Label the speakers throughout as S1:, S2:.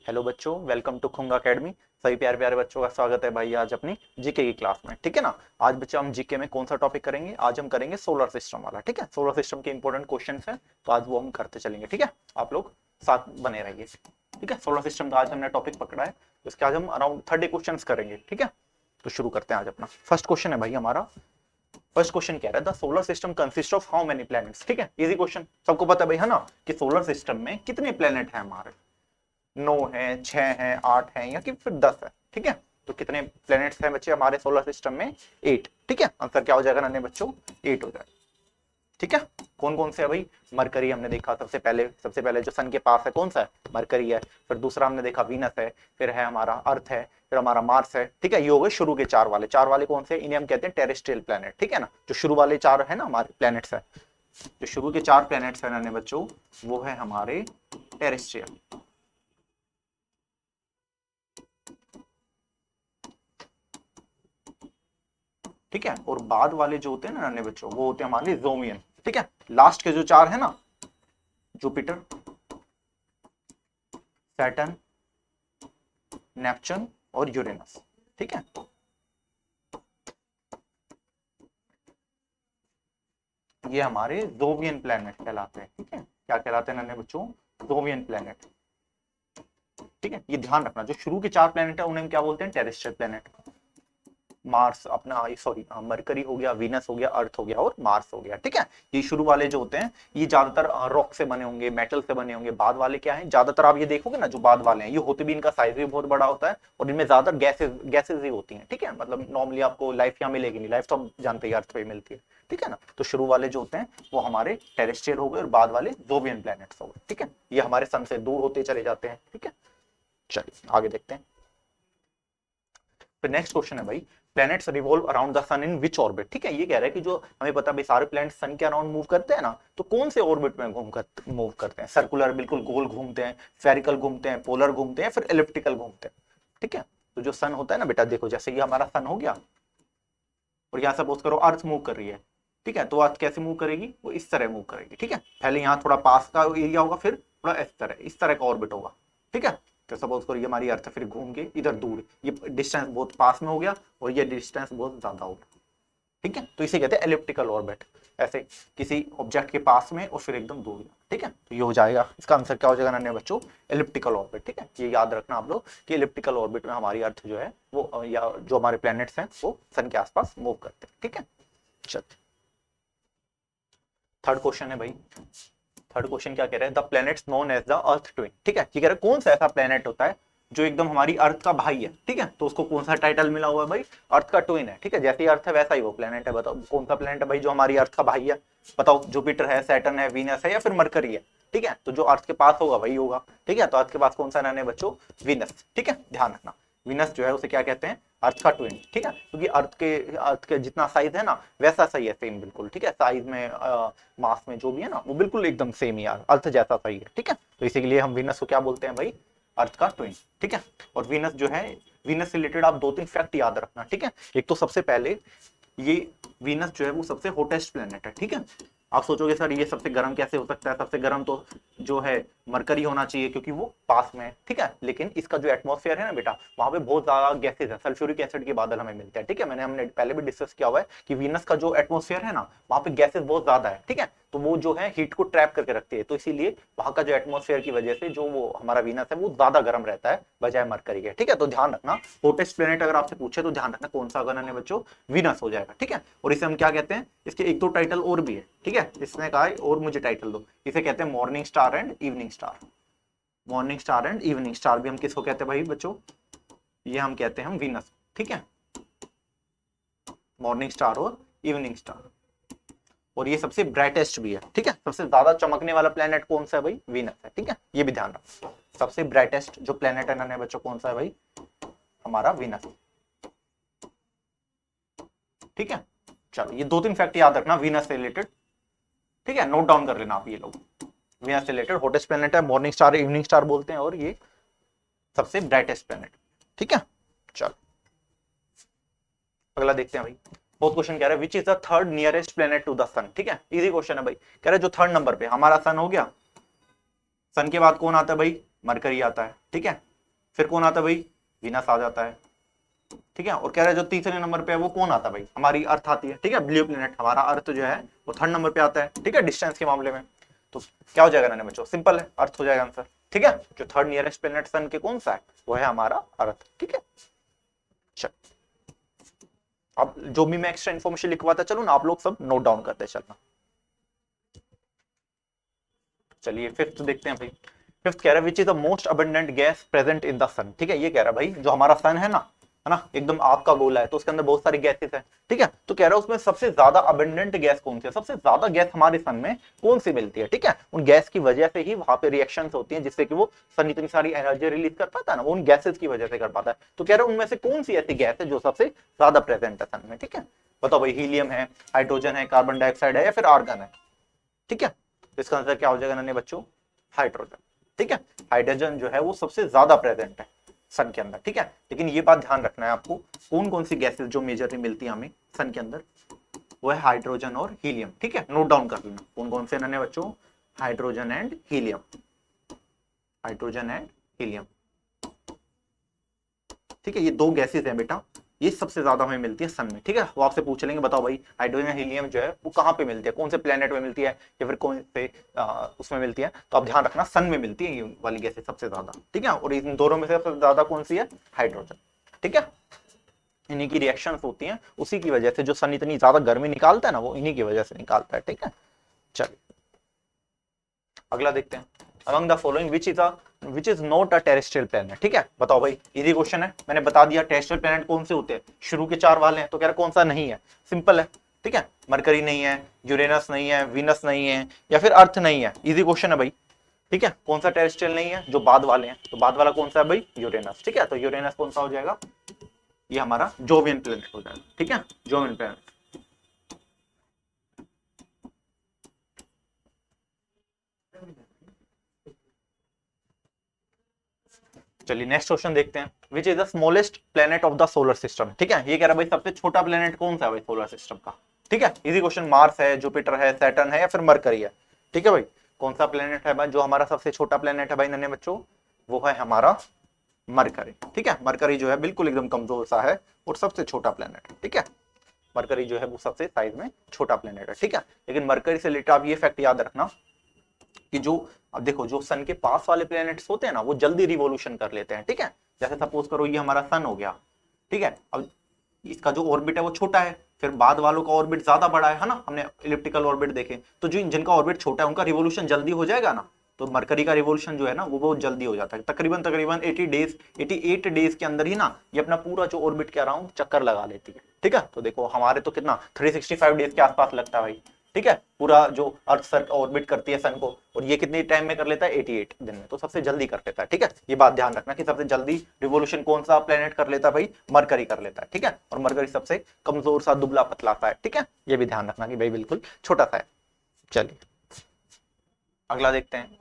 S1: Hello बच्चों, welcome to खुंग academy. सभी प्यारे प्यारे बच्चों का स्वागत है भाई आज अपनी जीके की क्लास में। ठीक है ना। आज बच्चों हम जीके में कौन सा टॉपिक करेंगे? आज हम करेंगे सोलर सिस्टम वाला। ठीक है, सोलर सिस्टम के इंपॉर्टेंट क्वेश्चंस हैं, तो आज वो हम करते चलेंगे। ठीक है, आप लोग साथ बने रहिए। ठीक है, सोलर सिस्टम का आज हमने टॉपिक पकड़ा है, इसके आज हम अराउंड 30 क्वेश्चन करेंगे। ठीक है, तो शुरू करते हैं आज अपना फर्स्ट क्वेश्चन है भाई हमारा। फर्स्ट क्वेश्चन कह रहा है the solar system consist of how many planets. ठीक है, इजी क्वेश्चन, सबको पता है भाई, है ना, कि सोलर सिस्टम में कितने प्लैनेट हैं हमारे। 9 है, 6 है, 8 है, या कि फिर 10 है। ठीक है, तो कितने प्लैनेट्स हैं बच्चे हमारे सोलर सिस्टम में? 8। ठीक है, आंसर क्या हो जाएगा नन्हे बच्चों? 8 हो जाएगा। ठीक है, कौन कौन से है भाई? मरकरी हमने देखा सबसे पहले जो सन के पास है कौन सा है? मरकरी है। फिर दूसरा हमने देखा वीनस है, फिर है हमारा अर्थ है, फिर हमारा मार्स है। ठीक है, ये हो गए शुरू के चार वाले कौन से? इन्हें हम कहते हैं टेरेस्ट्रियल प्लैनेट। ठीक है ना, जो शुरू वाले चार है ना हमारे प्लैनेट्स है, जो शुरू के 4 प्लैनेट्स है नन्हे बच्चों, वो है हमारे टेरेस्ट्रियल। ठीक है, और बाद वाले जो होते हैं ना नन्हे बच्चों, वो होते हैं हमारे जोमियन। ठीक है, लास्ट के जो 4 है ना, जुपिटर, सैटर्न, नेपच्यून और यूरेनस। ठीक है, ये हमारे जोवियन प्लैनेट कहलाते हैं। ठीक है, क्या कहलाते हैं नन्हे बच्चों? Jovian planet. ठीक है, ये ध्यान रखना, जो शुरू के 4 प्लैनेट है उन्हें हम क्या बोलते हैं? Terrestrial planet. मार्स अपना, सॉरी, मरकरी हो गया, वीनस हो गया, अर्थ हो गया और मार्स हो गया। ठीक है, ये शुरू वाले जो होते हैं ये ज्यादातर रॉक से बने होंगे, मेटल से बने होंगे। बाद वाले क्या है, ज्यादातर आप ये देखोगे ना, जो बाद वाले हैं ये होते भी, इनका साइज भी बहुत बड़ा होता है और इनमें ज्यादातर गैसेस गैसेस ही होती हैं। ठीक है, मतलब नॉर्मली आपको लाइफ यहाँ मिलेगी नहीं, लाइफ तो हम जानते हैं अर्थ पे मिलती है। ठीक है ना, तो शुरू वाले जो होते हैं वो हमारे टेरेस्ट्रियल हो गए और बाद वाले जोवियन प्लैनेट्स हो गए। ठीक है, ये हमारे सन से दूर होते चले जाते हैं। ठीक है, चलिए आगे देखते हैं। फिर नेक्स्ट क्वेश्चन है भाई, planets revolve around the sun in which orbit. ठीक है, ये कह रहा है कि जो हमें पता है भाई सारे प्लैनेट सन के अराउंड मूव करते हैं ना, तो कौन से ऑर्बिट में मूव करते हैं? सर्कुलर बिल्कुल गोल घूमते हैं, स्फेरिकल घूमते हैं, पोलर घूमते हैं, फिर एलिप्टिकल घूमते हैं। ठीक है, तो जो सन होता है ना बेटा, देखो जैसे ये हमारा सन हो गया और यहाँ सपोज करो अर्थ मूव कर रही है। ठीक है, तो अर्थ कैसे मूव करेगी? वो इस तरह मूव करेगी। ठीक है, पहले यहाँ थोड़ा पास का एरिया होगा, फिर थोड़ा इस तरह का ऑर्बिट होगा। ठीक है, तो सपोज करो ये हमारी अर्थ फिर घूम के इधर दूर, ये डिस्टेंस बहुत पास में हो गया और ये डिस्टेंस बहुत ज्यादा हो गया। ठीक है, तो इसे कहते हैं एलिप्टिकल ऑर्बिट, ऐसे किसी ऑब्जेक्ट के पास में और फिर एकदम दूर। ठीक है, तो ये हो जाएगा, इसका आंसर क्या हो जाएगा नन्हे बच्चों? Elliptical orbit. ठीक है, ये याद रखना आप लोग कि एलिप्टिकल ऑर्बिट में हमारी अर्थ जो है वो, या जो हमारे प्लैनेट्स हैं वो सन के आसपास मूव करते हैं। ठीक है, चल थर्ड क्वेश्चन है भाई। थर्ड क्वेश्चन क्या कह रहे हैं? The planets known as the earth twin. ठीक है, ये कह रहे हैं कौन सा ऐसा प्लैनेट होता है जो एकदम हमारी अर्थ का भाई है। ठीक है, तो उसको कौन सा टाइटल मिला हुआ है भाई? अर्थ का ट्विन है। ठीक है, जैसे ही अर्थ है वैसा ही वो प्लैनेट है। बताओ कौन सा प्लैनेट है भाई जो हमारी अर्थ का भाई है? बताओ, जुपिटर है, सैटर्न है, वीनस है, या फिर मरकरी है? ठीक है, तो जो अर्थ के पास होगा वही होगा। ठीक है, तो अर्थ के पास कौन सा रहने बच्चों? वीनस। ठीक है, ध्यान रखना, वीनस जो है उसे क्या कहते हैं? अर्थ का ट्विन। ठीक है, क्योंकि अर्थ के जितना साइज है ना वैसा सही है, सेम बिल्कुल। ठीक है, साइज में, मास में जो भी है ना वो बिल्कुल एकदम सेम ही यार, अर्थ जैसा सही है। ठीक है, तो इसीलिए हम वीनस को क्या बोलते हैं भाई? अर्थ का ट्विन। ठीक है, और वीनस जो है, वीनस से रिलेटेड आप 2-3 फैक्ट याद रखना। ठीक है, एक तो सबसे पहले ये वीनस जो है वो सबसे हॉटेस्ट प्लेनेट है। ठीक है, आप सोचोगे सर ये सबसे गर्म कैसे हो सकता है? सबसे गर्म तो जो है मरकरी होना चाहिए क्योंकि वो पास में है। ठीक है, लेकिन इसका जो एटमॉस्फेयर है ना बेटा, वहां पे बहुत ज्यादा गैसेज है, सल्फ्यूरिक एसिड के बादल हमें मिलते हैं। ठीक है, हमने पहले भी डिस्कस किया हुआ है कि वीनस का जो एटमॉस्फेयर है ना, वहां पे गैसेज बहुत ज्यादा है। ठीक है, तो वो जो है हीट को ट्रैप करके रखती है, तो इसीलिए वहां का जो एटमॉस्फेयर की वजह से जो वो हमारा वीनस है वो ज्यादा गर्म रहता है बजाय मरकरी के। ठीक है, तो ध्यान रखना, हॉटेस्ट प्लेनेट अगर आपसे पूछे तो ध्यान रखना कौन सा होगा नन्हे बच्चों? वीनस हो जाएगा। ठीक है, और इसे हम क्या कहते हैं? इसके एक दो टाइटल और भी है। ठीक है, इसने कहा है और मुझे टाइटल दो, इसे कहते हैं morning star and evening star. Morning star and evening star भी हम किसको कहते हैं भाई बच्चों? ये हम कहते हैं हम वीनस। ठीक है, मॉर्निंग स्टार और इवनिंग स्टार, और ये सबसे ब्राइटेस्ट भी है। ठीक है, सबसे ज्यादा चमकने वाला प्लेनेट कौन सा है भाई? वीनस है। ठीक है, ये भी ध्यान रखो, सबसे ब्राइटेस्ट जो प्लेनेट है नन्हे बच्चों कौन सा है भाई? हमारा वीनस। ठीक है, चलो ये 2-3 फैक्ट याद रखना वीनस से रिलेटेड। ठीक है, नोट डाउन कर लेना आप ये लोग। वीनस से रिलेटेड हॉटेस्ट प्लेनेट है, मॉर्निंग स्टार इवनिंग स्टार बोलते हैं, और ये सबसे ब्राइटेस्ट प्लेनेट। ठीक है, चलो अगला देखते हैं भाई। फोर्थ क्वेश्चन कह रहा है which is the third nearest planet to the sun. ठीक है, इजी क्वेश्चन है भाई, कह रहा है जो थर्ड नंबर पे हमारा सन हो गया, सन के बाद कौन आता है भाई? मरकरी आता है। ठीक है, फिर कौन आता है भाई, वीनस आ जाता है, ठीक है। और कह रहा है जो तीसरे नंबर पे है वो कौन आता है भाई, हमारी अर्थ आती है, ठीक है। ब्लू प्लेनेट हमारा अर्थ जो है वो थर्ड नंबर पे आता है, ठीक है, डिस्टेंस के मामले में। तो क्या हो जाएगा ना बच्चों, सिंपल है, अर्थ हो जाएगा आंसर, ठीक है। जो थर्ड नियरेस्ट प्लेनेट सन के कौन सा है, वो है हमारा अर्थ, ठीक है। चल अब जो भी मैं एक्स्ट्रा इन्फॉर्मेशन लिखवाता चलो ना, आप लोग सब नोट डाउन करते चलना। चलिए फिफ्थ देखते हैं भाई। फिफ्थ कह रहा है which is the most abundant gas present in the sun, ठीक है। ये कह रहा है भाई जो हमारा सन है ना, एकदम आग का गोला है, तो उसके अंदर बहुत सारी गैसेस है, ठीक है। तो कह रहा है उसमें सबसे ज्यादा अबंडेंट गैस कौन सी है, सबसे ज्यादा गैस हमारे सन में कौन सी मिलती है, ठीक है। उन गैस की वजह से ही वहां पे रिएक्शंस होती हैं जिससे कि वो सन इतनी सारी एनर्जी रिलीज कर पाता है ना, वो उन गैसेस की वजह से कर पाता है। तो कह रहा है उनमें से कौन सी ऐसी गैस है जो सबसे ज्यादा प्रेजेंट है सन में, ठीक है। बताओ भाई, हीलियम है, हाइड्रोजन है, कार्बन डाइऑक्साइड है, या फिर आर्गन है, ठीक है। तो इसका आंसर क्या हो जाएगा नन्हे बच्चों, हाइड्रोजन, ठीक है। हाइड्रोजन जो है वो सबसे ज्यादा प्रेजेंट है सन के अंदर, ठीक है। लेकिन ये बात ध्यान रखना है आपको, कौन कौन सी गैसेस जो मेजरली मिलती है हमें सन के अंदर, वो है हाइड्रोजन और हीलियम, ठीक है। नोट डाउन कर लेना कौन कौन से नन्हे बच्चों, hydrogen and helium, hydrogen and helium, ठीक है। ये दो गैसेस हैं बेटा, ये सबसे ज्यादा हमें मिलती है सन में, ठीक है। वो आपसे पूछ लेंगे बताओ भाई हाइड्रोजन हीलियम जो है वो कहाँ पे मिलती है, कौन से प्लेनेट में मिलती है, या फिर कौन से उसमें मिलती है। तो आप ध्यान रखना सन में मिलती है ये वाली गैसेस सबसे ज्यादा, ठीक है। और इन दोनों में से सबसे ज्यादा कौन सी है, हाइड्रोजन, ठीक है। इन्हीं की रिएक्शंस होती हैं, उसी की वजह से जो सन इतनी ज्यादा गर्मी निकालता है ना, वो इन्हीं की वजह से निकालता है, ठीक है। चलिए अगला देखते हैं। Among the following which is not a terrestrial planet, ठीक है। बताओ भाई, इजी क्वेश्चन है, मैंने बता दिया टेरेस्ट्रियल प्लेनेट कौन से होते हैं, शुरू के चार वाले हैं। तो कह रहा कौन सा नहीं है, सिंपल है, ठीक है। मरकरी नहीं है, यूरेनस नहीं है, वीनस नहीं है, या फिर अर्थ नहीं है, इजी क्वेश्चन है भाई, ठीक है। कौन सा टेरेस्ट्रियल नहीं है, जो बाद वाले हैं। तो बाद वाला कौन सा है भाई, यूरेनस, ठीक है। तो यूरेनस कौन सा हो जाएगा, ये हमारा जोवियन प्लेनेट हो जाएगा, ठीक है, जोवियन प्लेनेट। चलिए नेक्स्ट क्वेश्चन देखते हैं। विच is the smallest planet of the solar system, ठीक है। ये कह रहा है भाई सबसे छोटा प्लेनेट कौन सा है भाई सोलर सिस्टम का, ठीक है। इजी क्वेश्चन, मार्स है, जुपिटर है, सैटर्न है, या फिर मरकरी है, ठीक है भाई। कौन सा प्लेनेट है भाई जो हमारा सबसे छोटा प्लेनेट है भाई नन्हे बच्चों, वो है हमारा मरकरी, ठीक है। मरकरी जो है बिल्कुल एकदम कमजोर सा है और सबसे छोटा प्लेनेट है, ठीक है। मरकरी जो है वो सबसे साइज में छोटा प्लेनेट है, ठीक है। लेकिन मरकरी से रिलेटेड आप ये फैक्ट याद रखना कि जो, अब देखो जो सन के पास वाले प्लैनेट्स होते हैं ना वो जल्दी रिवॉल्यूशन कर लेते हैं, ठीक है। जैसे सपोज करो ये हमारा सन हो गया, ठीक है। अब इसका जो ऑर्बिट है वो छोटा है, फिर बाद वालों का ऑर्बिट ज्यादा बड़ा है ना, हमने इलिप्टिकल ऑर्बिट देखे। तो जो जिनका ऑर्बिट छोटा है उनका रिवॉल्यूशन जल्दी हो जाएगा ना, तो मरकरी का रिवॉल्यूशन जो है ना वो बहुत जल्दी हो जाता है, तकरीबन तकरीबन 80 डेज 88 डेज के अंदर ही ना ये अपना पूरा जो ऑर्बिट के अराउंड चक्कर लगा लेती है, ठीक है। तो देखो हमारे तो कितना 365 डेज के आसपास लगता है भाई, ठीक है। पूरा जो अर्थ सर ऑर्बिट करती है सन को, और ये कितने टाइम में कर लेता है 88 दिन में, तो सबसे जल्दी कर लेता है, ठीक है। ये बात ध्यान रखना कि सबसे जल्दी रिवोल्यूशन कौन सा प्लेनेट कर लेता है भाई, मरकरी कर लेता है, ठीक है। और मरकरी सबसे कमजोर सा दुबला पतला सा है, ठीक है। ये भी ध्यान रखना कि भाई बिल्कुल छोटा सा है। चलिए अगला देखते हैं।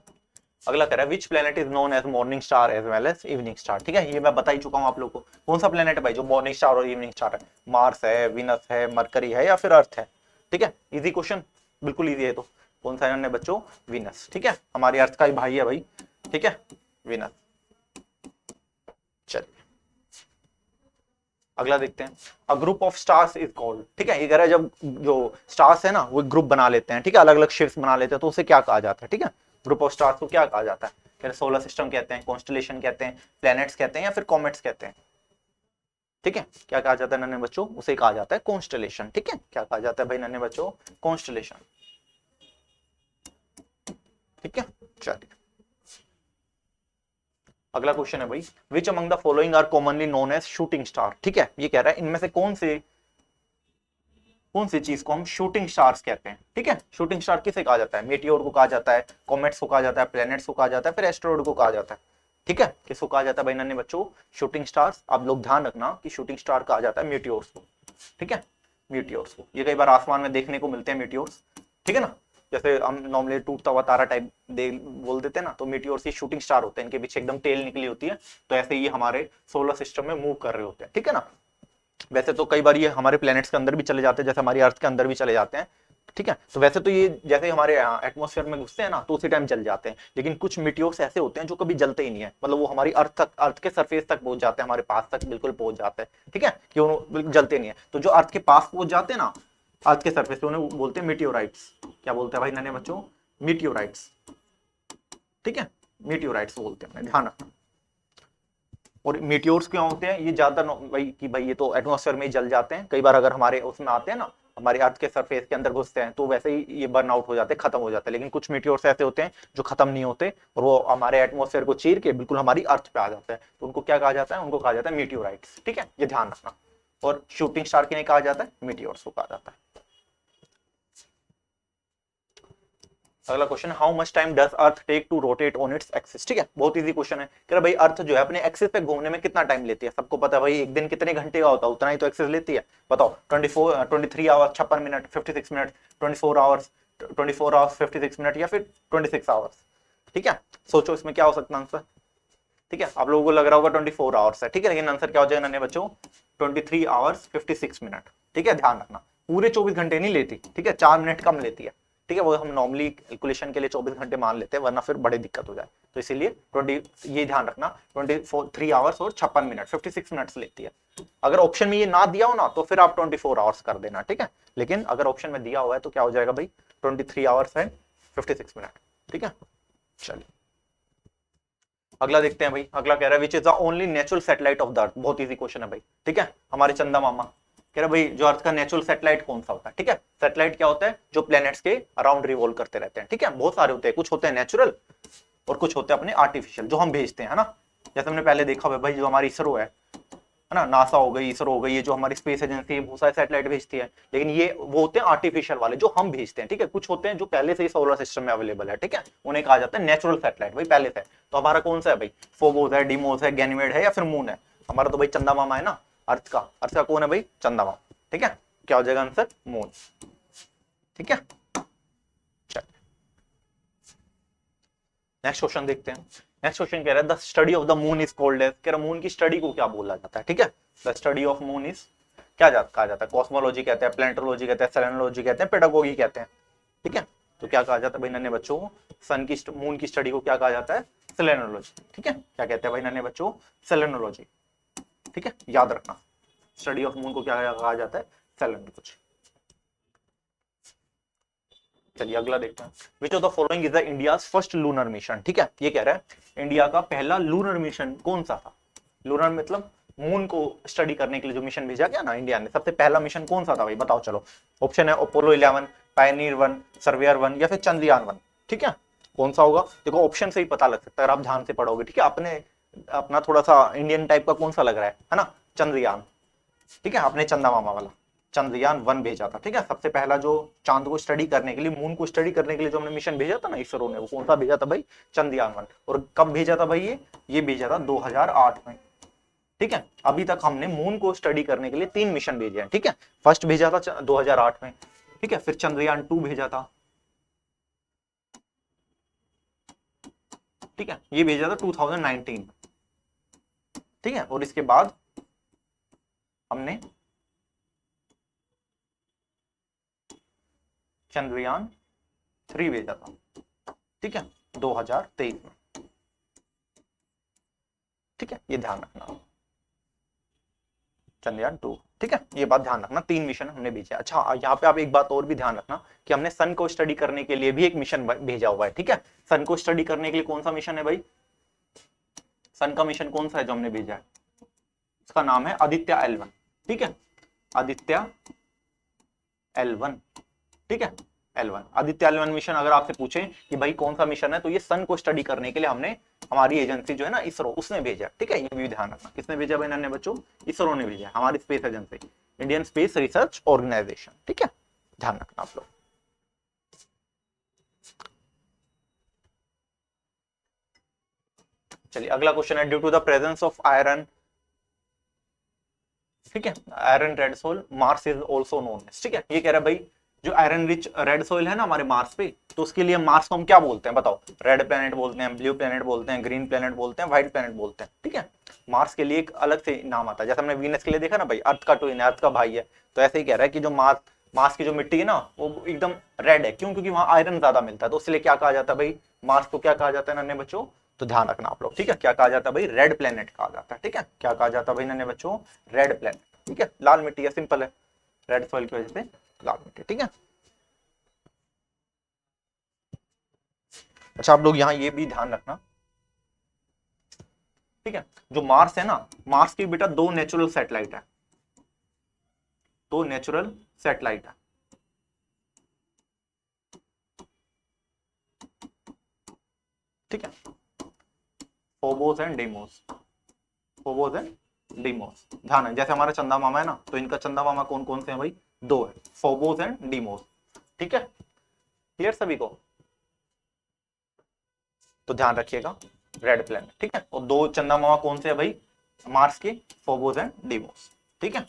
S1: अगला कह रहा है which planet is known as morning star as well as evening star, ठीक है। ये मैं बता ही चुका हूं आप लोगों को, कौन सा प्लेनेट है भाई जो मॉर्निंग स्टार और इवनिंग स्टार है, मार्स है, विनस है, मरकरी है, या फिर अर्थ है, ठीक है। इजी क्वेश्चन, बिल्कुल इजी है। तो कौन सा है बच्चों, विनस, ठीक है। हमारी अर्थ का ही भाई है भाई, ठीक है, विनस। चलिए अगला देखते हैं। A group of stars is called, ठीक है। ये कह रहा है जब जो स्टार्स है ना वो ग्रुप बना लेते हैं, ठीक है, अलग अलग शिफ्ट बना लेते हैं, तो उसे क्या कहा जाता है, ठीक है। ग्रुप ऑफ स्टार्स को क्या कहा जाता है, फिर सोलर सिस्टम कहते हैं, कॉन्स्टलेशन कहते हैं, प्लैनेट्स कहते हैं, या फिर कॉमेट्स कहते हैं, ठीक है। क्या कहा जाता है नन्हे बच्चों, उसे कहा जाता है कॉन्स्टलेशन, ठीक है। क्या कहा जाता है भाई नन्हे बच्चों, कॉन्स्टलेशन, ठीक है। चलिए अगला क्वेश्चन है भाई, which among the following are commonly known as shooting star, ठीक है। ये कह रहा है इनमें से कौन सी चीज को हम शूटिंग स्टार्स कहते हैं, ठीक है। शूटिंग स्टार किसे कहा जाता है, मेटियोर को कहा जाता है, कॉमेट्स को कहा जाता है, प्लैनेट्स को कहा जाता है, फिर एस्टेरॉइड को कहा जाता है, ठीक है। किसको कहा जाता है भाई नन्हे बच्चों, शूटिंग स्टार्स। आप लोग ध्यान रखना कि शूटिंग स्टार कहा जाता है म्यूटियोर्स को, ठीक है, म्यूटियोर्स को। ये कई बार आसमान में देखने को मिलते हैं म्यूटियोर्स, ठीक है ना। जैसे हम नॉर्मली टूटता हुआ तारा टाइप बोल देते हैं ना, तो मीटियोर्स ही शूटिंग स्टार होते हैं, इनके पीछे एकदम टेल निकली होती है, तो ऐसे ही हमारे सोलर सिस्टम में मूव कर रहे होते हैं, ठीक है ना। वैसे तो कई बार ये हमारे प्लैनेट्स के अंदर भी चले जाते हैं, जैसे हमारी अर्थ के अंदर भी चले जाते हैं, ठीक है। तो वैसे तो ये जैसे हमारे एटमॉस्फेयर में घुसते हैं ना तो उसी टाइम जल जाते हैं, लेकिन कुछ मीटियोर्स ऐसे होते हैं जो कभी जलते ही नहीं है, मतलब वो हमारी अर्थ तक, अर्थ के सरफेस तक पहुंच जाते हैं, हमारे पास तक बिल्कुल पहुंच जाते हैं, ठीक है, कि वो बिल्कुल जलते नहीं है। तो जो अर्थ के पास पहुंच जाते हैं ना, अर्थ के सरफेस पे, उन्हें बोलते हैं मीटियोराइट्स। क्या बोलते हैं भाई नन्हे बच्चों? मीटियोराइट्स, ठीक है, मीटियोराइट्स बोलते हैं, ध्यान रखना। और मीटियोर्स क्यों होते हैं? ये ज्यादा भाई कि भाई ये तो एटमॉस्फेयर में ही जल जाते हैं, कई बार अगर हमारे उसमें आते हैं ना, हमारे अर्थ के सरफेस के अंदर घुसते हैं तो वैसे ही ये बर्न आउट हो जाते हैं, खत्म हो जाते हैं। लेकिन कुछ मीटियोर्स ऐसे होते हैं जो खत्म नहीं होते और वो हमारे एटमॉस्फेयर को चीर के बिल्कुल हमारी अर्थ पे आ जाते हैं, तो उनको क्या कहा जाता है? उनको कहा जाता है मीटियोराइट्स, ठीक है, ये ध्यान रखना। और शूटिंग स्टार किन्हें कहा जाता है? मीटियोर्स को कहा जाता है। अगला question, how much time does earth take to rotate on its axis? ठीक है, बहुत इजी क्वेश्चन है। कह रहा भाई अर्थ जो है अपने एक्सिस पे घूमने में कितना टाइम लेती है? सबको पता है भाई, एक दिन कितने घंटे का होता है, उतना ही तो एक्सिस लेती है। बताओ, 23 hours 56 minute, 56 minute, 24 hours 24 hours 56 minute, या फिर 26 आवर्स? ठीक है, सोचो इसमें क्या हो सकता है आंसर। ठीक है, आप लोगों को लग रहा होगा 24 आवर्स है, ठीक है, लेकिन आंसर क्या हो जाएगा नन्हे बच्चों? 23 आवर्स 56 मिनट। ठीक है, ध्यान रखना, पूरे 24 घंटे नहीं लेती, ठीक है, 4 मिनट कम लेती है। ठीक है, वो हम नॉर्मली कैलकुलेशन के लिए 24 घंटे मान लेते हैं, वरना फिर बड़ी दिक्कत हो जाए, तो इसीलिए 20, ये ध्यान रखना, 23 आवर्स और 56 मिनट, 56 मिनट्स लेती है। अगर ऑप्शन में ये ना दिया हो ना तो फिर आप 24 आवर्स कर देना, ठीक है, लेकिन अगर ऑप्शन में दिया हुआ है तो क्या हो जाएगा भाई? 23 आवर्स एंड 56 मिनट। ठीक है, चलिए अगला देखते हैं भाई। अगला कह रहा है which is the only natural satellite of the earth. बहुत इजी क्वेश्चन है भाई, ठीक है, हमारे चंदा मामा। कह रहा भाई जो अर्थ का नेचुरल सैटेलाइट कौन सा होता है? ठीक है, सैटेलाइट क्या होता है? जो प्लैनेट्स के अराउंड रिवॉल्व करते रहते हैं, ठीक है, बहुत सारे होते हैं, कुछ होते हैं नेचुरल और कुछ होते हैं अपने आर्टिफिशियल, जो हम भेजते हैं, है ना। जैसे हमने पहले देखा हुआ भाई, जो हमारी इसरो है ना, नासा हो गई, इसरो हो गई, ये जो हमारी स्पेस एजेंसी है बहुत सारे सैटेलाइट भेजती है, लेकिन ये वो होते हैं आर्टिफिशियल वाले जो हम भेजते हैं, ठीक है। कुछ होते हैं जो पहले से ही सोलर सिस्टम में अवेलेबल है, ठीक है, उन्हें कहा जाता है नेचुरल सैटेलाइट भाई, पहले से। तो हमारा कौन सा है भाई? फोबोस है, डीमोस है, गैनीमेड है, या फिर मून है? हमारा तो भाई चंदा मामा है ना, अर्थ का। अर्थ का कौन है भाई? चंदा मामा, ठीक है, क्या हो जाएगा आंसर? मून, ठीक है। नेक्स्ट क्वेश्चन देखते हैं। नेक्स्ट क्वेश्चन कह रहा है the study of the moon is called as. कह रहा मून की स्टडी को क्या बोला जाता है? ठीक है, the study of moon is क्या कहा जाता है? कॉस्मोलॉजी कहते हैं, प्लेनेटोलॉजी कहते हैं, सेलेनोलॉजी कहते हैं, पेडागोगी कहते हैं, ठीक है। तो क्या कहा जाता है भाई नन्हे बच्चों? सन की मून की स्टडी को क्या कहा जाता है? सेलेनोलॉजी, ठीक है। क्या कहते हैं भाई नन्हे बच्चों? सेलेनोलॉजी, ठीक है, याद रखना, स्टडी ऑफ मून को क्या कहा जाता है? सेलेनोलॉजी। चलिए अगला देखते हैं। विच of the following is the India's first lunar mission? ठीक है, ये कह रहा है इंडिया का पहला लूनर मिशन कौन सा था? लूनर मतलब मून को स्टडी करने के लिए जो मिशन भेजा गया ना इंडिया ने, सबसे पहला मिशन कौन सा था भाई? बताओ चलो। ऑप्शन है अपोलो 11, पायनियर 1, सर्वेयर 1, या फिर चंद्रयान 1, ठीक है। कौन सा होगा? देखो ऑप्शन से ही पता लग सकता है अगर आप ध्यान से पढ़ोगे, ठीक है। अपने अपना थोड़ा सा इंडियन टाइप का कौन सा लग रहा है ना? चंद्रयान, ठीक है, अपने चंदा मामा वाला चंद्रयान 1 भेजा था, ठीक है। सबसे पहला जो चांद को स्टडी करने के लिए, मून को स्टडी करने के लिए जो हमने मिशन भेजा था ना इसरो ने, वो कौन सा भेजा था भाई? चंद्रयान 1। और कब भेजा था भाई? ये भेजा था 2008 में, ठीक है। अभी तक हमने मून को स्टडी करने के लिए 3 मिशन भेजे हैं, ठीक है। फर्स्ट भेजा था 2008 में, ठीक है, फिर चंद्रयान 2 भेजा था, ठीक है, ये भेजा था 2019, ठीक है। और इसके बाद हमने चंद्रयान 3 भेजा था, ठीक है, 2023 में, ठीक है, ये ध्यान रखना। चंद्रयान 2, ठीक है, ये बात ध्यान रखना, 3 मिशन हमने भेजे। अच्छा यहाँ पे आप एक बात और भी ध्यान रखना कि हमने सन को स्टडी करने के लिए भी एक मिशन भेजा हुआ है, ठीक है। सन को स्टडी करने के लिए कौन सा मिशन है भाई? सन का मिशन कौन सा है जो हमने भेजा है? इसका नाम है आदित्य L1, ठीक है, आदित्य L1, ठीक है, L1, आदित्य L1 मिशन। अगर आपसे पूछे कि भाई कौन सा मिशन है, तो ये सन को स्टडी करने के लिए हमने, हमारी एजेंसी जो है ना इसरो, उसने भेजा, ठीक है, ये भी ध्यान रखना। किसने भेजा भाई नन्हे बच्चों? इसरो ने भेजा, हमारी space agency, Indian space research organisation, ठीक है, ध्यान रखना आप लोग। चलिए अगला क्वेश्चन है due to the presence of iron, ठीक है, iron red soil Mars is also known as, ठीक है। ये कह रहा है भाई जो आयरन रिच रेड सोइल है ना हमारे मार्स पे, तो उसके लिए मार्स को हम क्या बोलते हैं? बताओ। रेड प्लेनेट बोलते हैं, ब्लू प्लेनेट बोलते हैं, ग्रीन प्लेनेट बोलते हैं, व्हाइट प्लेनेट बोलते हैं, ठीक है। मार्स के लिए एक अलग से नाम आता है, जैसे हमने वीनस के लिए देखा ना भाई, अर्थ का ट्विन है, अर्थ का भाई है, तो ऐसे ही कह रहा है कि जो मार्स मार्स की जो मिट्टी है ना वो एकदम रेड है, क्यों? क्योंकि वहां आयरन ज्यादा मिलता है, तो इसलिए क्या कहा जाता है भाई, मार्स को क्या कहा जाता है नन्हे बच्चों? तो ध्यान रखना आप लोग, ठीक है, क्या कहा जाता है भाई, रेड प्लेनेट कहा जाता है, ठीक है, क्या कहा जाता है भाई नन्हे बच्चों, रेड प्लेनेट, ठीक है, लाल मिट्टी है, सिंपल है, रेड सॉइल की वजह से लाल मिट्टी, ठीक है। अच्छा आप लोग यहाँ ये भी ध्यान रखना, ठीक है, जो मार्स है ना, मार्स की बेटा दो नेचुरल सैटेलाइट है, दो नेचुरल सैटेलाइट है, ठीक है, Phobos and demos, Phobos and Deimos, ध्यान है, जैसे हमारा चंदा मामा है ना, तो इनका चंदा मामा कौन कौन से हैं भाई, दो है, फोबोस एंड डीमोस, ठीक है, क्लियर सभी को? तो ध्यान रखिएगा, रेड प्लैनेट, ठीक है, और दो चंदा मामा कौन से है भाई, मार्स के, फोबोस एंड डीमोस, ठीक है।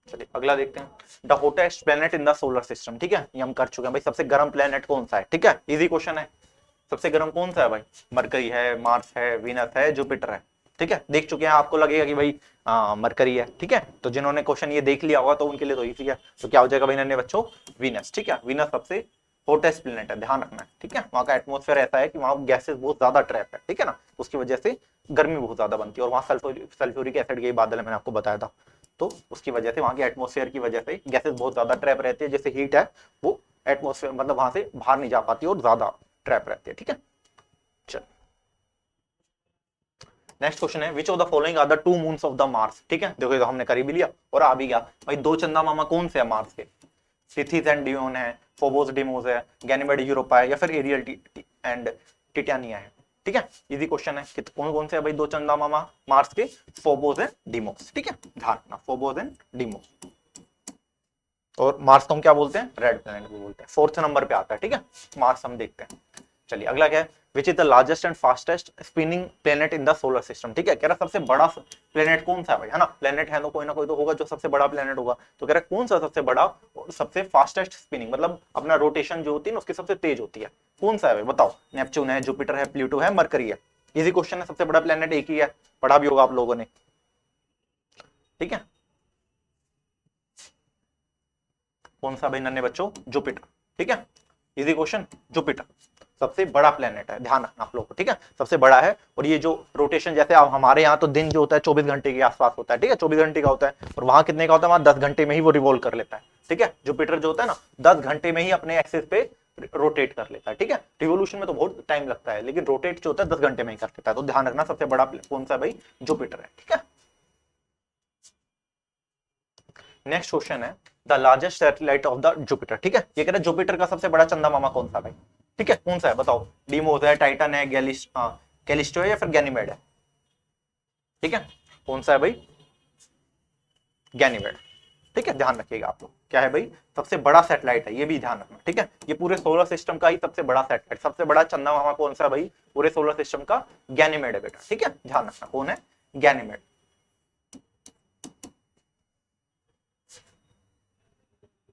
S1: चलिए अगला देखते हैं, the hottest planet in the solar system, ठीक है, ये हम कर चुके हैं भाई, सबसे गर्म प्लेनेट कौन सा है, ठीक है, इजी क्वेश्चन है, सबसे गर्म कौन सा है भाई, मरकरी है, मार्स है, वीनस है, जुपिटर है, ठीक है, देख चुके हैं, आपको लगेगा कि भाई मरकरी है, ठीक है, तो जिन्होंने क्वेश्चन ये देख लिया होगा तो उनके लिए तो इजी है, तो क्या हो जाएगा भाई नन्हे बच्चों, वीनस, ठीक है, वीनस सबसे हॉटेस्ट प्लेनेट है, ध्यान रखना है, ठीक है, वहां का एटमोस्फेयर ऐसा है कि वहां गैसेस बहुत ज्यादा ट्रैप है, ठीक है ना, उसकी वजह से गर्मी बहुत ज्यादा बनती है, और वहां सल्फ्यूरिक एसिड के बादल है, मैंने आपको बताया था, तो उसकी वजह से वहां के एटमोस्फेयर की वजह से गैसेस बहुत ज्यादा ट्रैप रहती है, जैसे हीट है वो एटमोस्फेयर मतलब वहां से बाहर नहीं जा पाती और ज्यादा ट्रैप रहती है, ठीक है। चल नेक्स्ट क्वेश्चन है, which of the following are the two moons of the Mars, ठीक है, देखो ये तो हमने कर ही भी लिया और आ भी गया भाई, दो चंदा मामा कौन से है मार्स के, सिथिस एंड डियोन है, फोबोस डिमोस है, गैनीमेड यूरोपा है, या फिर एरियल एंड टिटानिया है, ठीक है, इजी क्वेश्चन है कि कौन कौन से है भाई दो चंदा मामा मार्स के, फोबोस एंड डिमोस, ठीक है, ध्यान रखना, फोबोस एंड डिमोस, और मार्स को हम क्या बोलते हैं, रेड प्लैनेट भी बोलते हैं, फोर्थ नंबर पे आता है, ठीक है, मार्स हम देखते हैं। चलिए अगला क्या है, which is the largest and fastest spinning planet in the solar system, ठीक है, कह रहा सबसे बड़ा प्लेनेट कौन सा है भाई, है ना, प्लेनेट है ना कोई तो होगा जो सबसे बड़ा प्लेनेट होगा, तो कह रहा कौन सा सबसे बड़ा और सबसे फास्टेस्ट स्पिनिंग, मतलब अपना रोटेशन जो होती है ना उसकी सबसे तेज होती है, कौन सा है भाई बताओ, नेपच्यून है, जुपिटर है, प्लूटो है, मरकरी है, इजी क्वेश्चन है, सबसे बड़ा प्लेनेट एक ही है, पढ़ा भी होगा आप लोगों ने, ठीक है, कौन सा भाई नन्हे बच्चों, जुपिटर, ठीक है, इजी क्वेश्चन, जुपिटर सबसे बड़ा प्लेनेट है, ध्यान रखना आप लोग को, ठीक है, सबसे बड़ा है, और ये जो रोटेशन जैसे अब हमारे यहाँ तो दिन जो होता है 24 घंटे के आसपास होता है, ठीक है, 24 घंटे का होता है, और वहां कितने का होता है, वहां 10 घंटे में ही वो रिवॉल्व कर लेता है, ठीक है, जुपिटर जो होता है ना 10 घंटे में ही अपने एक्सिस पे रोटेट कर लेता है, ठीक है, रिवोल्यूशन में तो बहुत टाइम लगता है, लेकिन रोटेट जो होता है 10 घंटे में ही कर लेता है, तो ध्यान रखना सबसे बड़ा कौन सा भाई, जुपिटर है, ठीक है। नेक्स्ट क्वेश्चन है, the largest satellite of the Jupiter, ठीक है, ये कह रहा है जुपिटर का सबसे बड़ा चंदा मामा कौन सा भाई, ठीक है, कौन सा है बताओ, डीमोस है, टाइटन है, कैलिस्टो है, या फिर गैनीमेड है, ठीक है, कौन सा है भाई, गैनीमेड, ठीक है, ध्यान रखिएगा आप लोग, क्या है भाई, सबसे बड़ा सैटेलाइट है, ये भी ध्यान रखना, ठीक है, ये पूरे सोलर सिस्टम का ही सबसे बड़ा सैटेलाइट, सबसे बड़ा चंदा मामा कौन सा है भाई, पूरे सोलर सिस्टम का, गैनीमेड है बेटा, ठीक है, ध्यान रखना कौन है, गैनीमेड।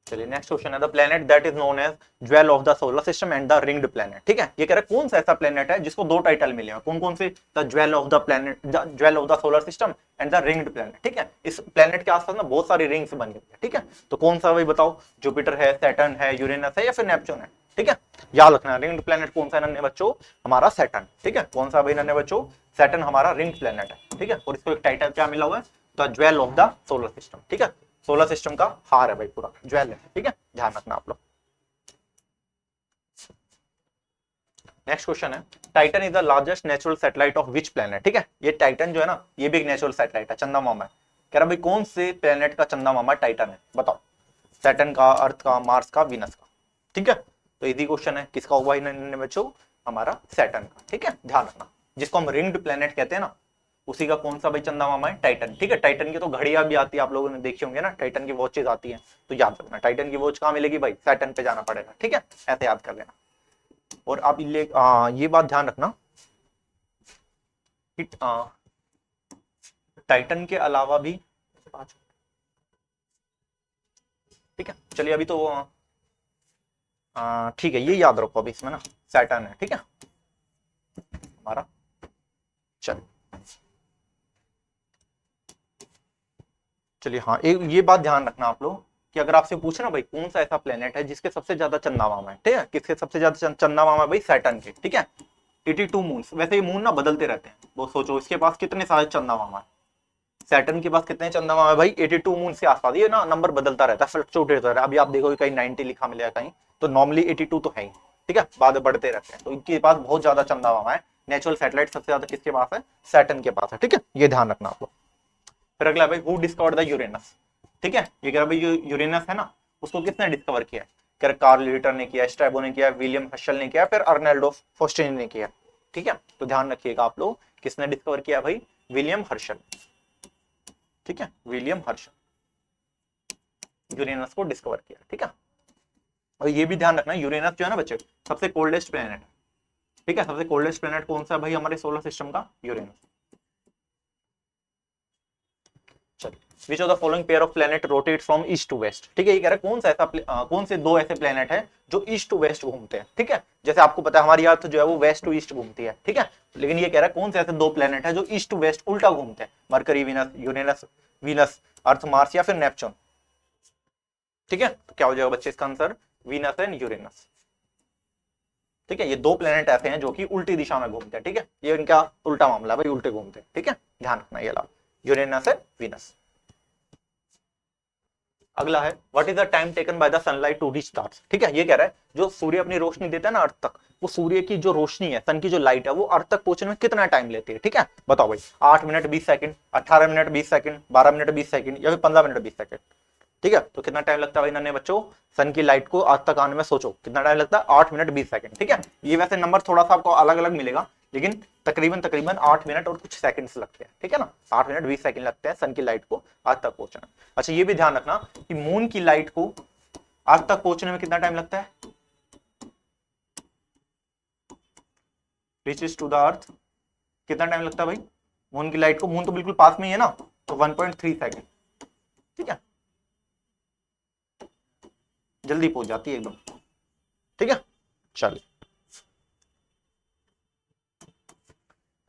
S1: चलिए नेक्स्ट क्वेश्चन है, the planet that is known as jewel of the solar system and the ringed planet, ठीक है, ये कह रहा है कौन सा ऐसा प्लेनेट है जिसको दो टाइटल मिले हैं, कौन कौन से, the jewel of the planet, the jewel of the solar system and the ringed planet, ठीक है, इस प्लेनेट के आसपास ना बहुत सारी रिंग्स बनी हुई है, ठीक है, तो कौन सा भाई बताओ, जुपिटर है, सैटर्न है, यूरेनस है, या फिर नेपच्यून है, ठीक है, याद रखना रिंग्ड प्लेनेट कौन सा है नन्हे बच्चों, हमारा सैटर्न, ठीक है, कौन सा भाई नन्हे बच्चों, सैटर्न हमारा रिंग्ड प्लेनेट है, ठीक है, और इसको एक टाइटल क्या मिला हुआ है, the jewel of the solar system, ठीक है, सोलर सिस्टम का हार है भाई, पूरा ज्वेल है, ठीक है, ध्यान रखना आप लोग। नेक्स्ट क्वेश्चन है, Titan is the largest natural satellite of which planet, ठीक है, ये टाइटन जो है ना ये भी एक नेचुरल सैटेलाइट है, चंदा मामा है, कह रहा भाई कौन से प्लेनेट का चंदा मामा टाइटन है बताओ, सैटर्न का, अर्थ का, मार्स का, वीनस का, ठीक है, तो इजी क्वेश्चन है, किसका होगा इन बच्चों, हमारा सैटर्न का, ठीक है, ध्यान रखना, जिसको हम रिंग्ड प्लेनेट कहते हैं ना उसी का कौन सा भाई चंदा मामा है, टाइटन, ठीक है, टाइटन की तो घड़ियां भी आती है, आप लोगों ने देखी होंगे ना, टाइटन की वॉचेज आती हैं, तो याद रखना टाइटन की वॉच कहां मिलेगी भाई, सैटर्न पे जाना पड़ेगा, ठीक है, ऐसे याद कर लेना। और आप ये बात ध्यान रखना कि टाइटन के अलावा भी, ठीक है, चलिए अभी तो ठीक है, ये याद रखो अभी इसमें ना, सैटर्न है, ठीक है हमारा, चल चलिए हाँ, एक ये बात ध्यान रखना आप लोग कि अगर आपसे पूछे ना भाई कौन सा ऐसा प्लेनेट है जिसके सबसे ज्यादा चंदा मामा है, ठीक है, किसके सबसे ज्यादा चंदा मामा है भाई, सैटर्न के, ठीक है, 82 मून्स। वैसे ये मून ना बदलते रहते हैं, वो सोचो इसके पास कितने सारे चंदा मामा है, सैटर्न के पास कितने चंदा मामा है भाई, 82 मून के आसपास। ये ना नंबर बदलता रहता है, फ्लक्चुएट होता रहता है। अभी आप देखोगे कहीं 90 लिखा मिलेगा कहीं, तो नॉर्मली 82 तो है ही, ठीक है, बाद में बढ़ते रहते हैं। तो इनके पास बहुत ज्यादा चंदा मामा है। नेचुरल सैटेलाइट सबसे ज्यादा किसके पास है, सैटर्न के पास है, ठीक है, ये ध्यान रखना आप लोग। फिर अगला भाई, हु डिस्कवर्ड द यूरेनस, ठीक है, ये कह रहा भाई जो यूरेनस है ना उसको किसने डिस्कवर किया है, कह रहा कार्ल लिटर ने किया, स्ट्रैबो ने किया, विलियम हर्शल ने किया, फिर अर्नेल्डो फोस्टेन ने किया, ठीक है। तो ध्यान रखिएगा आप लोग, किसने डिस्कवर किया भाई, विलियम हर्शल, ठीक है, विलियम हर्शल यूरेनस को डिस्कवर किया, ठीक है। और ये भी ध्यान रखना यूरेनस जो है ना बच्चे सबसे कोल्डेस्ट प्लेनेट है, ठीक है, सबसे कोल्डेस्ट प्लेनेट कौन सा है भाई हमारे सोलर सिस्टम का, Uranus. Which of the following pair of planet rotate from east to west, ठीक है, ये कह रहा है कौन सा ऐसा कौन से दो ऐसे प्लेनेट है जो ईस्ट टू वेस्ट घूमते हैं, ठीक है। जैसे आपको पता है हमारी अर्थ जो है वो वेस्ट टू ईस्ट घूमती है, ठीक है, लेकिन ये कह रहा है कौन से ऐसे दो प्लेनेट है जो ईस्ट टू वेस्ट उल्टा घूमते हैं, मरकरी वीनस, यूरेनस वीनस, अर्थ मार्स या फिर नेपच्यून, ठीक है। तो क्या हो जाएगा बच्चे इसका आंसर, वीनस एंड यूरेनस, ठीक है। ये दो प्लेनेट ऐसे हैं जो कि उल्टी दिशा में घूमते हैं, ठीक है, ये इनका उल्टा मामला भाई, उल्टे घूमते हैं, ठीक है, ध्यान रखना ये ला, यूरेनस एंड वीनस। अगला है what is the time taken by the sunlight to reach stars, ठीक है, ये कह रहा है जो सूर्य अपनी रोशनी देता है ना अर्थ तक, वो सूर्य की जो रोशनी है, सन की जो लाइट है वो अर्थ तक पहुंचने में कितना टाइम लेती है, ठीक है, बताओ भाई, 8 minute 20 second, 18 minute 20 second, 12 minute 20 second या फिर 15 मिनट 20 सेकंड, ठीक है। तो कितना टाइम लगता है भाई नन्हे बच्चों, सन की लाइट को अर्थ तक आने में, सोचो कितना टाइम लगता है, 8 मिनट 20 सेकंड, ठीक है। ये वैसे नंबर थोड़ा सा आपको अलग अलग मिलेगा, लेकिन तकरीबन तकरीबन 8 मिनट और कुछ सेकंड्स लगते हैं, ठीक है ना, 8 मिनट 20 सेकंड लगते हैं सन की लाइट को अर्थ तक पहुंचना। अच्छा ये भी ध्यान रखना कि मून की लाइट को अर्थ तक पहुंचने में कितना टाइम लगता है, रीचेस टू द अर्थ, कितना टाइम लगता है भाई मून की लाइट को, मून तो बिल्कुल पास में ही है ना, तो 1.3 सेकंड, ठीक है, जल्दी पहुंच जाती है एकदम, ठीक है। चलिए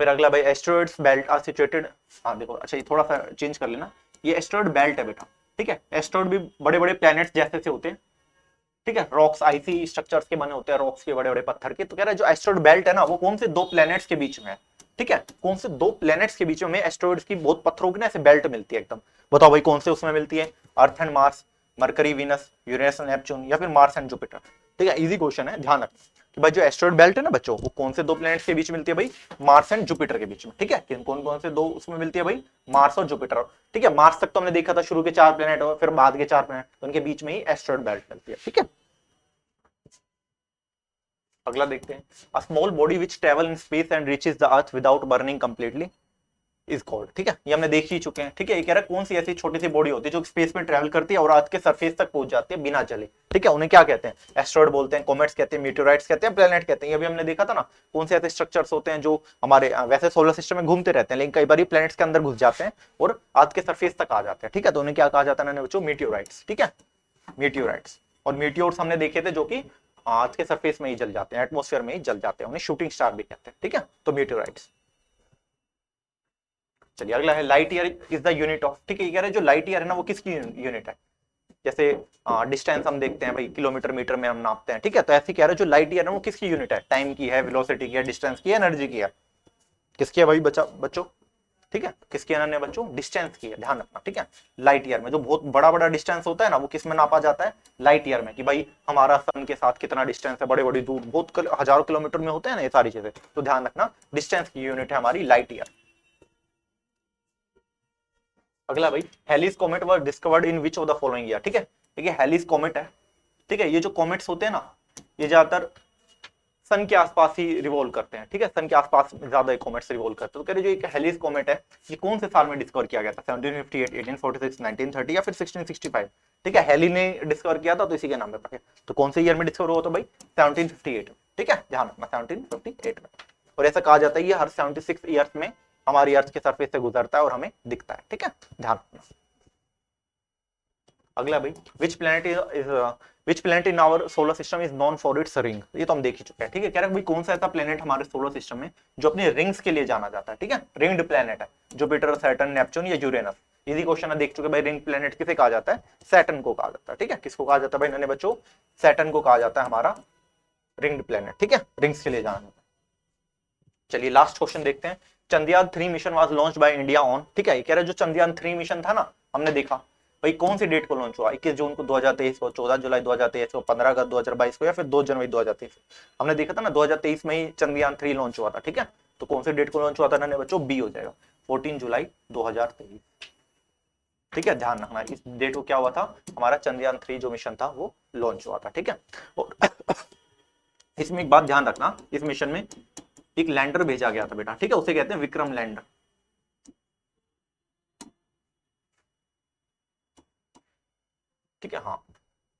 S1: फिर अगला भाई, एस्टेरॉइड्स बेल्ट आर सिचुएटेड, हाँ देखो, अच्छा ये थोड़ा सा चेंज कर लेना, ये एस्टेरॉइड बेल्ट है बेटा, ठीक है। एस्टेरॉइड भी बड़े बड़े प्लैनेट्स जैसे से होते हैं, ठीक है, रॉक्स आइसी स्ट्रक्चर्स के बने होते हैं, रॉक्स के बड़े बड़े पत्थर के। तो कह रहा है जो एस्टेरॉइड बेल्ट है ना वो कौन से दो प्लैनेट्स के बीच में है, ठीक है, कौन से दो प्लैनेट्स के बीच में एस्टेरॉइड्स की बहुत पत्थरों की ना ऐसे बेल्ट मिलती है एकदम, बताओ भाई कौन से उसमें मिलती है, earth and Mars, mercury Venus, Uranus and Neptune या फिर मार्स एंड जुपिटर, ठीक है। इजी क्वेश्चन है, ध्यान रखना कि भाई जो एस्टेरॉइड बेल्ट है ना बच्चों वो कौन से दो प्लैनेट्स के बीच मिलती है भाई, मार्स एंड जुपिटर के बीच में, ठीक है। कौन कौन से दो उसमें मिलती है भाई, मार्स और जुपिटर, ठीक है। मार्स तक तो हमने देखा था शुरू के 4 प्लैनेट और फिर बाद के 4 प्लैनेट, तो उनके बीच में ही एस्टेरॉइड बेल्ट मिलती है, ठीक है। अगला देखते हैं, a small body which travel in space and reaches the earth without burning completely is called, ठीक है, ये हमने देख ही चुके हैं, ठीक है। ये कह रहा है कौन सी ऐसी छोटी सी बॉडी होती है जो स्पेस में ट्रेवल करती है और अर्थ के सरफेस तक पहुंच जाती है बिना जले, ठीक है, उन्हें क्या कहते हैं, एस्टेरॉइड बोलते हैं, कॉमेट्स कहते हैं, मीटेओराइट्स कहते हैं, प्लैनेट कहते हैं। ये भी हमने देखा था ना, कौन से ऐसे स्ट्रक्चर्स होते हैं जो हमारे वैसे सोलर सिस्टम में घूमते रहते हैं लेकिन कई बार प्लैनेट्स के अंदर घुस जाते हैं और अर्थ के सरफेस तक आ जाते हैं, ठीक है, तो उन्हें क्या कहा जाता है बच्चों, मीटेओराइट्स, ठीक है, मीटेओराइट्स। और मीटियोर्स हमने देखे थे जो कि अर्थ के सरफेस में ही जल जाते हैं, एटमॉस्फेयर में ही जल जाते हैं, उन्हें शूटिंग स्टार भी कहते हैं, ठीक है, तो मीटियोराइट्स। चलिए अगला है, light year is the unit of, ठीक है, ये कह रहे हैं जो लाइट ईयर है ना वो किसकी यूनिट है, जैसे डिस्टेंस हम देखते हैं भाई किलोमीटर मीटर में हम नापते हैं, ठीक है, तो ऐसे कह रहे हैं जो लाइट ईयर है वो किसकी यूनिट है, टाइम की है, वेलोसिटी की है, डिस्टेंस की है, एनर्जी की है, किसकी है भाई बच्चों, ठीक है, किसकी है बच्चों, डिस्टेंस की है, ध्यान रखना, ठीक है। लाइट ईयर में जो बहुत बड़ा बड़ा डिस्टेंस होता है ना वो किस में नापा जाता है, लाइट ईयर में, कि भाई हमारा सन के साथ कितना डिस्टेंस है, बड़े बड़ी दूर बहुत हजारों किलोमीटर में होते हैं ना ये सारी चीजें, तो ध्यान रखना डिस्टेंस की यूनिट है हमारी लाइट ईयर। अगला भाई, Halley's comet was discovered in which of the following year, ठीक है, देखिए हेलिस कॉमेट है, ठीक है, ये जो कॉमेट्स होते हैं ना ये ज्यादातर सन के आसपास ही रिवॉल्व करते हैं, ठीक है, सन के आसपास ज्यादा कॉमेट्स रिवॉल्व करते हैं। तो कह रहे जो एक हेलिस कॉमेट है ये कौन से साल में डिस्कवर किया गया था, 1758, 1846, 1930 या फिर 1665, ठीक है, हेली ने डिस्कवर किया था तो इसी के नाम पे पढ़े, तो कौन से ईयर में डिस्कवर हुआ था भाई, 1758, ठीक है, ध्यान रखना 1758 में। और ऐसा कहा जाता है ये हर 76 ईयर्स में हमारी अर्थ के सरफेस से गुजरता है और हमें दिखता है, ठीक है, ध्यान रखना। अगला भाई, which planet in our solar system is known for its ring, ये तो हम देख ही चुके हैं, ठीक है, कह रहे हैं भाई कौन सा ऐसा प्लेनेट हमारे सोलर सिस्टम में जो अपने रिंग्स के लिए जाना जाता है, ठीक है, रिंग्ड प्लेनेट है, जुपिटर, सैटर्न, नेपच्यून या यूरेनस, इजी क्वेश्चन है, देख चुके भाई। रिंग प्लेनेट किसे कहा जाता है? सैटर्न को कहा जाता है, ठीक है। किसको कहा जाता है भाई नन्हे बच्चों? सैटर्न को कहा जाता है हमारा रिंग्ड प्लेनेट, ठीक है, रिंग्स के लिए जाना। चलिए लास्ट क्वेश्चन देखते हैं। Chandrayaan 3 mission was launch by India on, ठीक है, ये कह रहे जो चंद्रयान 3 मिशन था ना, हमने देखा भाई कौन सी डेट को लॉन्च हुआ, 21 जून को 2023 को, 14 जुलाई 2023 को, 15 अगस्त 2022 को, या फिर 2 जनवरी 2023। हमने देखा था ना 2023 में ही चंद्रयान 3 लॉन्च हुआ था, ठीक है। तो कौन सी डेट को लॉन्च हुआ था ना बच्चों? बी हो जाएगा, 14 जुलाई 2023, ठीक है। ध्यान रखना इस डेट को क्या हुआ था, हमारा चंद्रयान 3 जो मिशन था वो लॉन्च हुआ था, ठीक है। और इसमें एक बात ध्यान रखना, इस मिशन में एक लैंडर भेजा गया था बेटा, ठीक है, उसे कहते हैं विक्रम लैंडर, ठीक है। हाँ,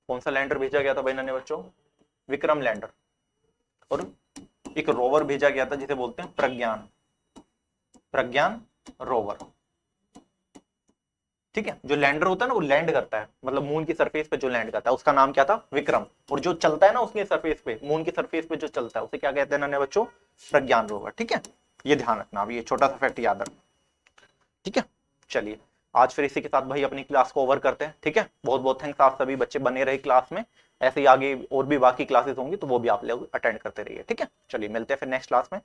S1: कौन सा लैंडर भेजा गया था भाई नन्हे बच्चों? विक्रम लैंडर। और एक रोवर भेजा गया था जिसे बोलते हैं प्रज्ञान, प्रज्ञान रोवर, ठीक है। जो लैंडर होता है ना वो लैंड करता है, मतलब मून की सरफेस पे जो लैंड करता है उसका नाम क्या था? विक्रम। और जो चलता है ना उसकी सरफेस पे, मून की सरफेस पे जो चलता है उसे क्या कहते हैं नन्हे बच्चों? प्रज्ञान रोवर, ठीक है। ये ध्यान रखना, अभी ये छोटा सा फैक्ट याद रखना, ठीक है। चलिए आज फिर इसी के साथ भाई अपनी क्लास को ओवर करते हैं, ठीक है। बहुत बहुत थैंक्स, आप सभी बच्चे बने रहे क्लास में, ऐसे ही आगे और भी बाकी क्लासेस होंगी तो वो भी आप लोग अटेंड करते रहिए, ठीक है। चलिए मिलते हैं फिर नेक्स्ट क्लास में।